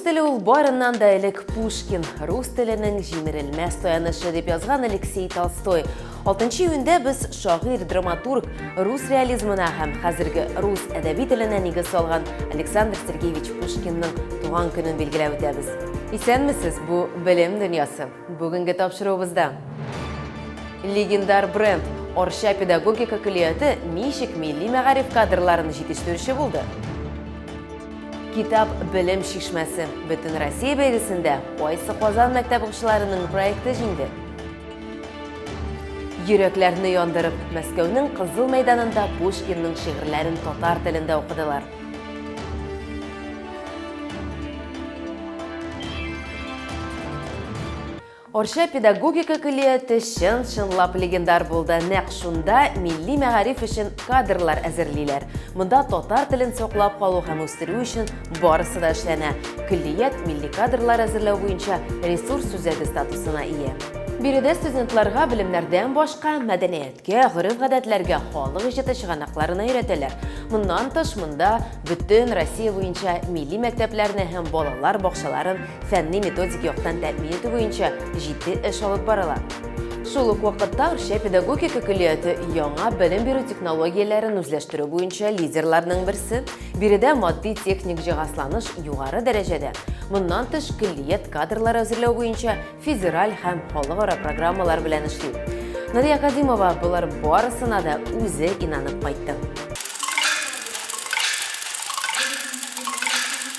тілі ул барынан да элек Пушкин, рус тілінің жимерелмәс тоянышы деп язған Алексей Толстой. 6 июньдә біз шагыйрь, драматург, рус реализмына һәм хәзерге рус әдәби теленә нигез салган Александр Сергеевич Пушкинның туган көнен билгеләп үтәбез. Исәнмесез, бу белем дөньясы. Бүгенге тапшыруыбызда легендар бренд Орша педагогика көллияты ничек милли мәгариф кадрларын җитештерүче булды? Китап «Белем шишмәсе» бөтен Россия бәйгесендә кайсы Казан мәктәп укучыларының проекты җиңде? Йөрәкләрне яндырып, Мәскәүнең Кызыл мәйданында Пушкинның шигырьләрен татар телендә укыдылар. Орша педагогика көллияте чынлап легендар булды. Нәкъ шунда милли мәгариф өчен кадрлар әзерлиләр. Монда татар телен саклап калу һәм үстерү өчен барысы да эшләнә. Көллият милли кадрлар әзерләү буенча ресурс үзәге статусына ия. Биредә студентларга белемнәрдән башка мәдәнияткә, гореф-гадәтләргә, халык иҗаты чыганакларына өйрәтәләр. Моннан тыш монда бөтен Россия буенча милли мәктәпләрне һәм балалар бакчаларын фәнни методик яктан тәэмин итү буенча җитди эш алып барыла. Шул ук вакытта Орша педагогика көллияте яңа белем бирү технологияләрен үзләштерү буенча лидерларның берсе. Биредә матди техник җиһазланыш югары дәрәҗәдә. Моннан тыш көллият кадрлар әзерләү буенча федераль һәм халыкара программалар белән эшли. Надия Кадимова булар барысына да үзе инанып кайтты.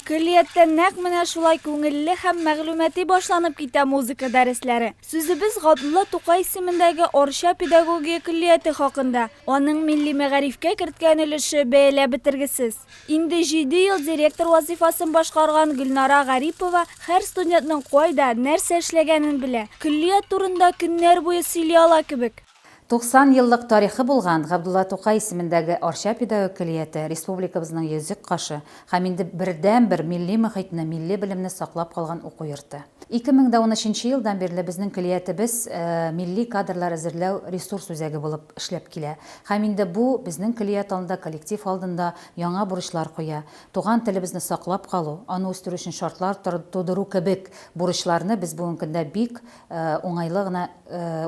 Көллияттә нәкъ менә шулай күңелле һәм мәгълүмати башланып китә музыка дәресләре. Сүзебез Габдулла Тукай исемендәге Орша педагогия көллияте хакында. Аның милли мәгарифкә керткән өлеше бәяләп бетергесез. Инде 7 ел директор вазифасын башкарган Гөлнара Гарипова һәр студентның кайда, нәрсә эшләгәнен белә. Көллият турында көннәр буе сөйли ала кебек. 90 еллык тарихы булган Габдулла Тукай исемендәге Орша педагогика көллияте республикабызның йөзек кашы һәм инде бердән-бер милли мөхитне, милли белемне саклап калган уку йорты. 2013 елдан бирле безнең көллиятебез милли кадрлар әзерләү ресурс үзәге булып эшләп килә. Һәм инде бу безнең көллият алдында, коллектив алдында яңа бурычлар куя. Туган телебезне саклап калу, аны үстерү өчен шартлар тудыру кебек бурычларны без бүгенге көндә бик уңайлы гына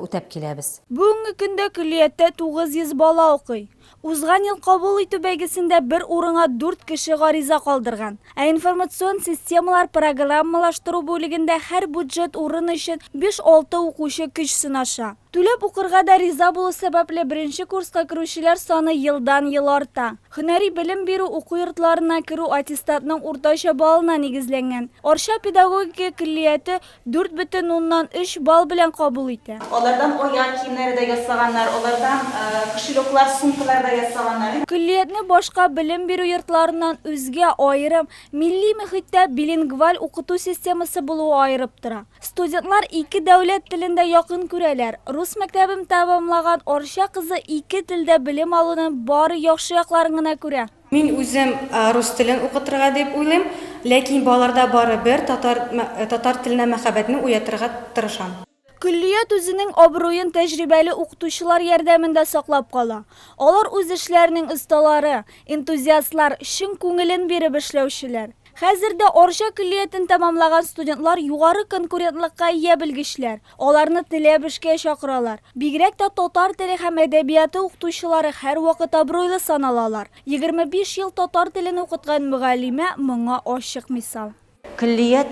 үтәп киләбез. Бүгенге көндә көллияттә 900 бала укый. Узган ел кабул итү бәйгесендә бер урынга 4 кеше гариза калдырган. Ә информацион системалар программалаштыру бүлегендә һәр бюджет урын өчен 5-6 укучы көч сынаша. Түләп укырга да риза булу сәбәпле беренче курска керүчеләр саны елдан-ел арта. Һөнәри белем бирү уку йортларына керү аттестатның уртача балына нигезләнгән. Орша педагогика көллияте 4,3 балл белән кабул итә. Алардан аяк киемнәре дә ясаганнар, алардан кошелеклар, сумкалар да ясаганнар. Көллиятне башка белем бирү йортларыннан үзгә аерым милли мөхиттә билингваль укыту системасы булуы аерып тора. Студентлар 2 дәүләт телендә якын күрәләр. Рус мәктәбен тәмамлаган Орша кызы 2 телдә белем алуның бары яхшы якларын гына күрә. Мин үзем рус телен укытырга дип уйлыйм, ләкин баларда бары бер татар теленә мәхәббәтне уятырга тырышам. Көллият үзенең абруен тәҗрибәле укытучылар ярдәмендә саклап кала. Алар үз эшләренең осталары, энтузиастлар, чын күңелен биреп эшләүчеләр. Хәзердә Орша көллиятен тәмамлаган студентлар югары конкурентлыкка ия белгечләр. Аларны теләп эшкә чакыралар. Бигрәк тә татар теле һәм әдәбияты укытучылары һәр вакыт абруйлы саналалар. 25 ел татар телен укыткан мөгаллимә моңа ачык мисал. Көллият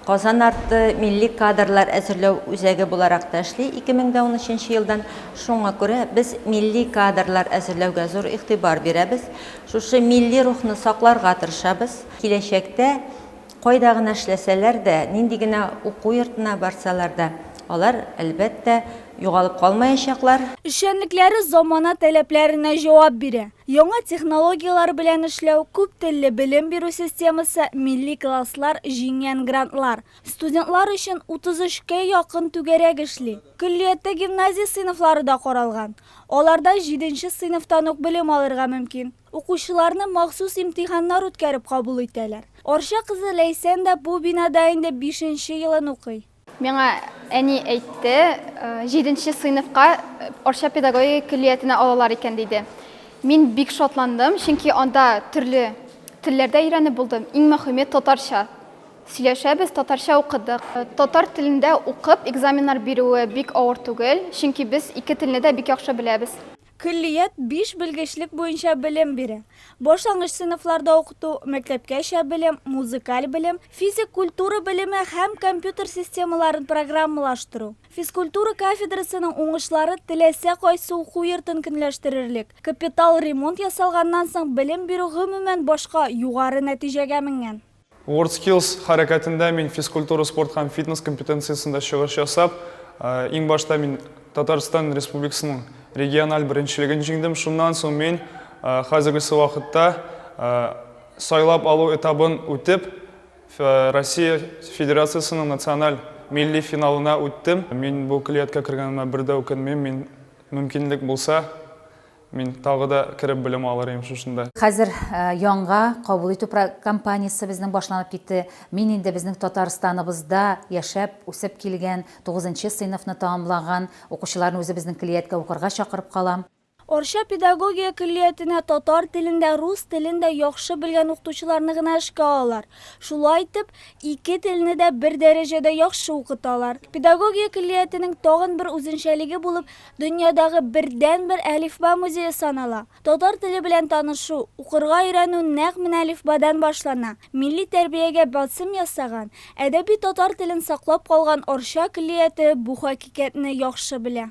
Казан арты милли кадрлар әзерләү үзәге буларак та эшли 2013 елдан. Шуңа күрә без милли кадрлар әзерләүгә зур игътибар бирәбез. Шушы милли рухны сакларга тырышабыз. Киләчәктә кайда гына эшләсәләр дә, нинди генә уку йортына барсалар да, алар әлбәттә югалып калмаячаклар. Эшчәнлекләре замана таләпләренә җавап бирә. Яңа технологиялар белән эшләү, күп телле белем бирү системасы, милли класслар, җиңгән грантлар. Студентлар өчен 33-кә якын түгәрәк эшли. Көллияттә гимназия сыйныфлары да каралган. Аларда 7нче сыйныфтан ук белем алырга мөмкин. Укучыларны махсус имтиханнар үткәреп кабул итәләр. Орша кызы Ләйсән дә бу бинада инде 5нче елын укый. Миңа әни әйтте, 7нче сыйныфка Орша педагогия көллиятенә алалар икән диде. Мин бик шатландым, чөнки анда төрле телләрдә өйрәнеп булдым. Иң мөһиме татарча. Сөйләшәбез, татарча укыдык. Татар телендә укып экзаменнар бирүе бик авыр түгел, чөнки біз ике телне дә бик яхшы беләбез. Külliyat 5 белгечлек буенча белем бирә. Башлангыч сыйныфларда укыту, мәктәпкәчә белем, музыкаль белем, физик культура белеме һәм компьютер системаларын программалаштыру. Физкультура кафедрасының уңышлары теләсә кайсы уку йортын көнләштерерлек. Капитал ремонт ясалганнан соң белем бирү гомумән башка югары нәтиҗәгә менгән. WorldSkills хәрәкәтендә мин физкультура, спорт һәм фитнес компетенциясында чыгыш ясап, иң башта мин Татарстан Республикасының региональ беренчелеген җиңдем. Шуннан соң мин хәзерге вакытта сайлап алу этабын үтеп, Россия Федерациясының националь милли финалына үттем. Мин бу клиятка кергәнемә бер дә үкенмим. Мин мөмкинлек булса, мин тагы да кирип белем алырым шушында. Хәзер яңа кабул итү кампаниясы безнең башланып китте. Мин инде безнең Татарстаныбызда яшәп, үсеп килгән 9-нчы сыйныфны тәмамлаган укучыларны үзе безнең клиятка укырга чакырып калам. Орша педагогия көллиятенә татар телендә, рус телендә яхшы белгән укытучыларны гына эшкә алалар. Шулай итеп, ике телне дә бер дәрәҗәдә яхшы укыталар. Педагогия көллиятенең тагын бер үзенчәлеге булып, дөньядагы бердән-бер әлифба музее санала. Татар теле белән танышу, укырга өйрәнү нәкъ менә әлифбадан башлана. Милли тәрбиягә басым ясаган, әдәби татар телен саклап калган Орша көллияте бу хакыйкатьне яхшы белә.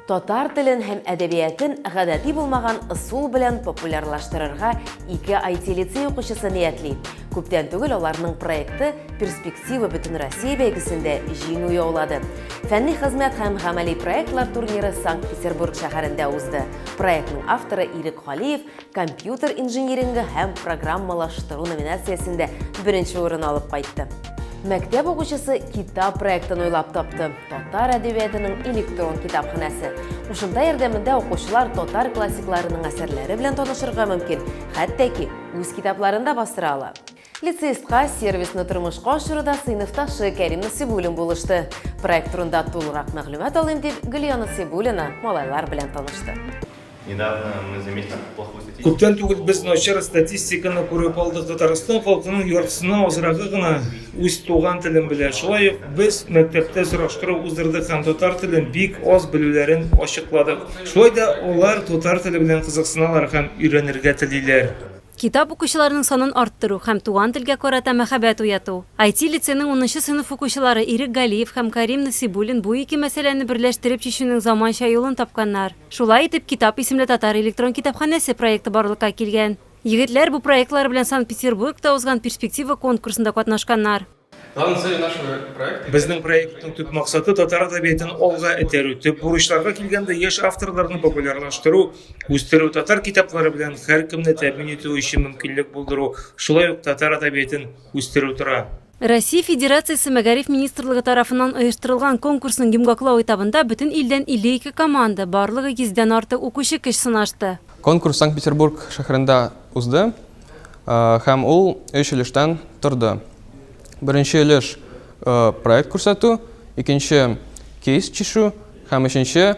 Татар телен һәм әдәбиятын гадәти булмаган ысул белән популярлаштырырга ике IT лицей укучысы ниятли. Күптән түгел аларның проекты «Перспектива бөтен Россия» бәйгесендә җиңү яулады. Фәнни хезмәт һәм гамәли проектлар турниры Санкт-Петербург шәһәрендә узды. Проектның авторы Ирек Халиев компьютер инженеринги һәм программалаштыру номинациясендә беренче урын алып кайтты. Мәктәп укучысы китап проектын уйлап тапты. Татар әдәбиятының электрон китапханәсе. Ушында ярдәмендә укучылар татар классикларының әсәрләре белән танышырга мөмкин, хәтта ки үз китапларында бастыра ала. Лицеистка сервисны тормышка ашыруда сыйныфташы Кәрим Насибуллин булышты. Проект турында тулырак мәгълүмат алыйм дип Гөлия Насибуллина малайлар белән танышты. Күптән түгел без начар статистиканы күреп алдык. Татарстан халкының яртысына азрагы гына үз туган телен белә. Шулай ук без мәктәптә сораштыру уздырдык һәм татар телен бик аз белүләрен ачыкладык. Шулай да алар татар теле белән кызыксыналар һәм өйрәнергә телиләр. Китап укучыларының санын арттыру һәм туган телгә карата мәхәббәт уяту. IT лицейның 10-нчы сыйныф укучылары Ирек Галиев һәм Кәрим Насибуллин бу ике мәсьәләне берләштереп чишүнең заманча юлын тапканнар. Шулай итеп, китап исемле татар электрон китапханәсе проекты барлыкка килгән. Егетләр бу проектлар белән Санкт-Петербургта узган перспектива конкурсында катнашканнар. Безнең проекттың төп максаты татар әдәбиятын алга этәрү, төп бурычларга килгәндә яшь авторларны популярлаштыру, үстерү, татар китаплары белән һәркемне тәэмин итү өчен мөмкинлек булдыру, шулай ук татар әдәбиятын үстерү тора. Россия Федерациясы Мәгариф министрлыгы тарафыннан оештырылган конкурсның йомгаклау этабында бөтен илдән 52 команда, барлыгы 100дән артык укучы көч сынашты. Конкурс Санкт-Петербург шәһәрендә узды һәм ул 3 өлештән торды. Беренче өлеш проект күрсәтү, икенче кейс чишү һәм өченче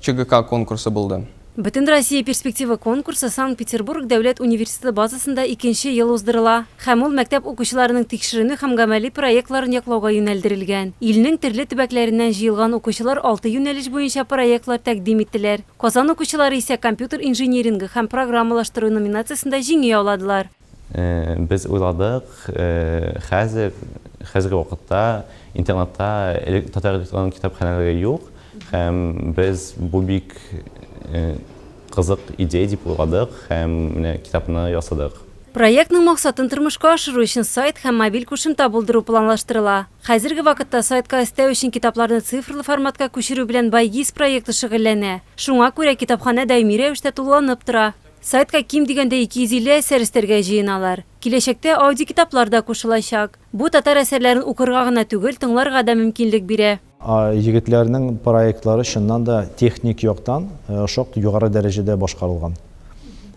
ЧГК конкурсы булды. Бөтен Россия перспектива конкурсы Санкт-Петербург дәүләт университеты базасында 2нче ел уздырыла һәм ул мәктәп укучыларының тикшеренү һәм гамәли проектларын яклауга юнәлдерелгән. Илнең төрле төбәкләреннән җыелган укучылар 6 юнәлеш буенча проектлар тәкъдим иттеләр. Казан укучылары исә компьютер инженеринги һәм программалаштыру номинациясендә җиңү яуладылар. Biz уйладык, хәзерге вакытта интернетта татар электрон китапханәләре юк, һәм без бу бик кызык идея дип уйладык һәм менә китапны ясадык. Проектның максатын тормышка ашыру өчен сайт һәм мобиль кушымта булдыру планлаштырыла. Хәзерге вакытта сайтка өстәү өчен китапларны цифрлы форматка күчерү белән Байгиз проекты шөгыльләнә. Шуңа күрә китапханә даими рәвештә тулыланып тора. Сайтка ким дигәндә 250 әсәр өстәргә җыеналар. Киләчәктә аудио китаплар да кушылачак. Бу татар әсәрләрен укырга гына түгел, тыңларга да мөмкинлек бирә. Егетләрнең проектлары шуннан да техник яктан шактый югары дәрәҗәдә башкарылган.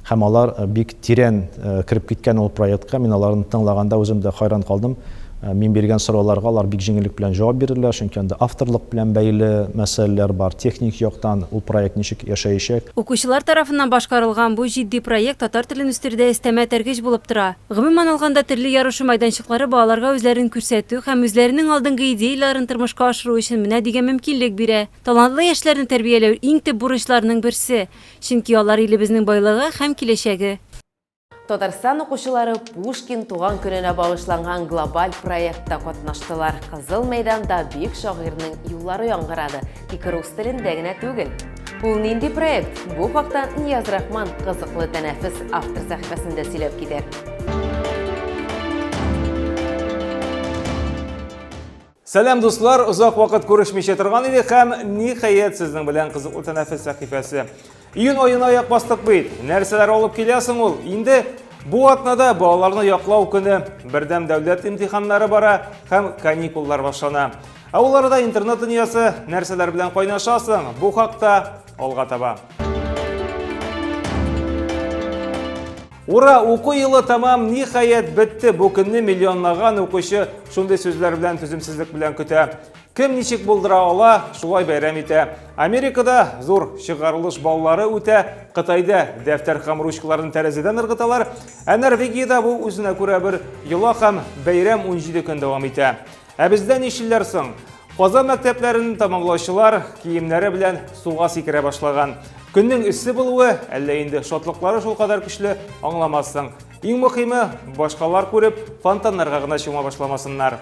Һәм алар бик тирән кирип киткән ул проектка, мин аларны тыңлаганда үзем дә хайран калдым. Мин биргән сорауларга алар бик җиңеллек белән җавап бирделәр, чөнки анда авторлык белән бәйле мәсьәләләр бар, техник яктан ул проект ничек яшәячәк. Укучылар тарафыннан башкарылган бу җитди проект татар телен үстерүдә эстәмә тәргеч булып тора. Гомумән алганда төрле ярышу майданчыклары балаларга үзләрен күрсәтү һәм үзләренең алдынгы идеяларын тормышка ашыру өчен менә дигән мөмкинлек бирә. Талантлы яшьләрне тәрбияләү иң төп бурычларның берсе, чөнки алар илебезнең байлыгы һәм киләчәге. Татарстан укучылары Пушкин туган көненә багышланган глобаль проектта катнаштылар. Кызыл мәйданда бик шагыйрьнең юллары яңгырады. Тик рус телендә генә түгел. Ул нинди проект? Бу хакта Нияз Рахман кызыклы тәнәфес автор сәхифәсендә сөйләп китәр. Сәлам дуслар, узак вакыт күрешмичә торган идек һәм ниһаять сезнең белән кызыклы тәнәфес сәхифәсе. Июнь аена аяк бастык бит. Нәрсәләр алып киләсең ул? Инде бу атнада балаларны яклау көне, бердәм дәүләт имтиханнары бара һәм каникуллар башлана. Ауларда интернет дөньясы нәрсәләр белән кайнашасың? Бу хакта алга таба. Ура, уку йылы тамам, ниһаять бетте. Бу көнне миллионлаган укучы шундый сүзләр белән түземсезлек белән көтә. Кем ничек булдыра ала, шулай бәйрәм итә. Америкада зур чыгарылыш баллары үтә, Кытайда дәфтәр һәм ручкаларын тәрәзәдән ыргыталар, ә Норвегиядә бу үзенә күрә бер йола һәм бәйрәм 17 көн дәвам итә. Ә бездә ничеләр соң? Казан мәктәпләрен тамамлаучылар киемнәре белән суга сикерә башлаган. Көннең эссе булуы, әллә инде шатлыклары шул кадәр көчле, аңламассың. Иң мөһиме, башкалар күреп, фонтаннарга гына чума башламасыннар.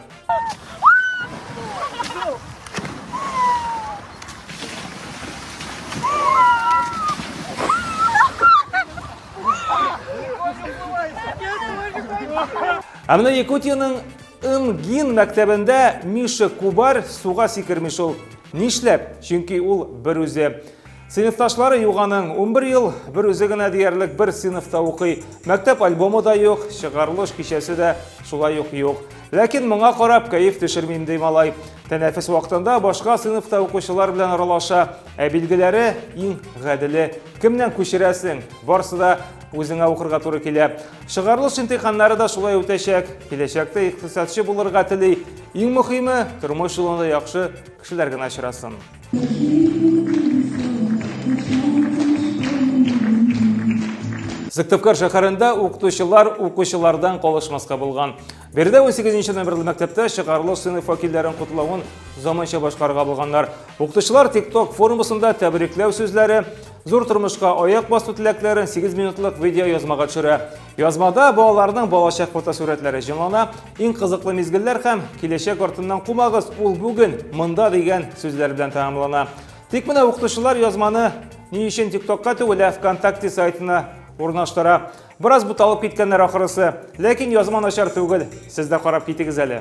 Ә менә Якутияның Ынгин мәктәбендә Миша Кубар суга сикермеш ул. Нишләп? Чөнки ул бер үзе. Сыйныфташлары юганың 11 ел, бер үзе генә диярлек бер сыйныфта укый. Мәктәп альбомы да юк, чыгарылыш кичәсе дә шулай юк. Ләкин моңа карап кайф төшерми инде малай. Тәнәфес вакытында башка сыйныфта укучылар белән аралаша, ә билгеләре иң гаделе. Кемнән күчерәсең? Барсы да үзеңә укырга туры килә. Чыгарылыш имтиханнары да шулай үтәчәк. Киләчәктә икътисадчы булырга тели. Иң мөһиме, тормыш юлында яхшы кешеләр генә очрасын. Сыктывкар шәһәрендә укучылардан калышмаска булган. Бердә 18-нче номерлы мәктәптә чыгарылыш сыйныф вәкилләрен котлавын заманча башкарга булганнар. Укытучылар TikTok форумында тәбрикләү сүзләре, зур тормышка аяк басу теләкләрен 8 минутлык видео язмага төшерә. Язмада балаларның балачак фотосурәтләре җырлана, иң кызыклы мизгелләр һәм киләчәк артыннан кумагыз, ул бүген монда дигән сүзләр белән тәмамлана. Тик менә укытучылар язманы ни өчен TikTokка түгел, ВКонтакте сайтына урнаштыра. Бераз буталып киткәннәр ахырысы, ләкин язма начар түгел. Сез дә карап китегез әле.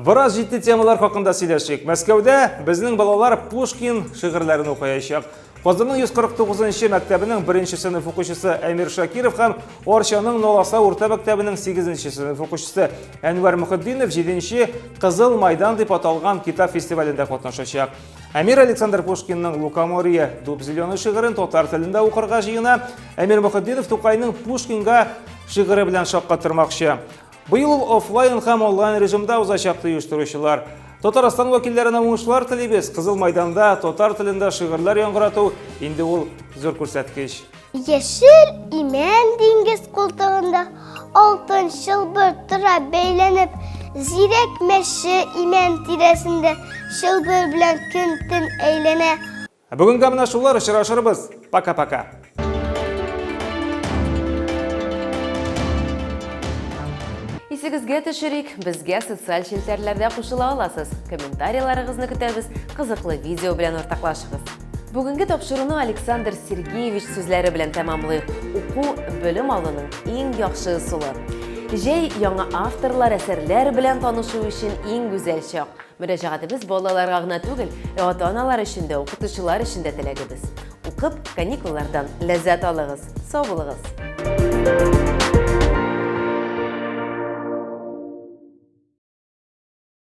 Бераз җитди темалар хакында сөйләшик. Мәскәүдә безнең балалар Пушкин шигырьләрен укыячак. Казанның 149-нчы мәктәбенең 1-нче сыйныф укучысы Әмир Шакиров һәм Орчаның Ноласа урта мәктәбенең 8-нче сыйныф укучысы Әнвәр Мөхәддинов 7-нче Кызыл майдан дип аталган китап фестивалендә катнашачак. Әмир Александр Пушкинның Лукоморье дуб зеленый шигырен татар телендә укырга җыена. Әмир Мөхәддинов Тукайның Пушкинга шигыре белән шаккатырмакчы. Быел ул офлайн һәм онлайн режимда узачак оештыручылар. Татарстан вәкилләренә уңышлар телибез. Кызыл майданда татар телендә шигырьләр яңгырату инде ул зур күрсәткеч. Яшел имән диңгез култыгында алтын шылбыр тора бәйләнеп, зирәк мәше имән тирәсендә шылбыр белән көн-төн әйләнә. Бүгенгә менә шулар, очрашырбыз. Пока-пока. Исегезгә төшерик, безгә социаль челтәрләрдә кушыла аласыз. Комментарийларыгызны көтәбез, кызыклы видео белән ортаклашыгыз. Бүгенге тапшыруны Александр Сергеевич сүзләре белән тәмамлыйк. Уку белем алуның иң яхшы ысулы. Җәй яңа авторлар әсәрләр белән танышу өчен иң гүзәл чак. Мөрәҗәгатебез балаларга гына түгел, ата-аналар өчен дә, укытучылар өчен дә теләгебез. Укып, каникуллардан ләззәт алыгыз. Сау булыгыз.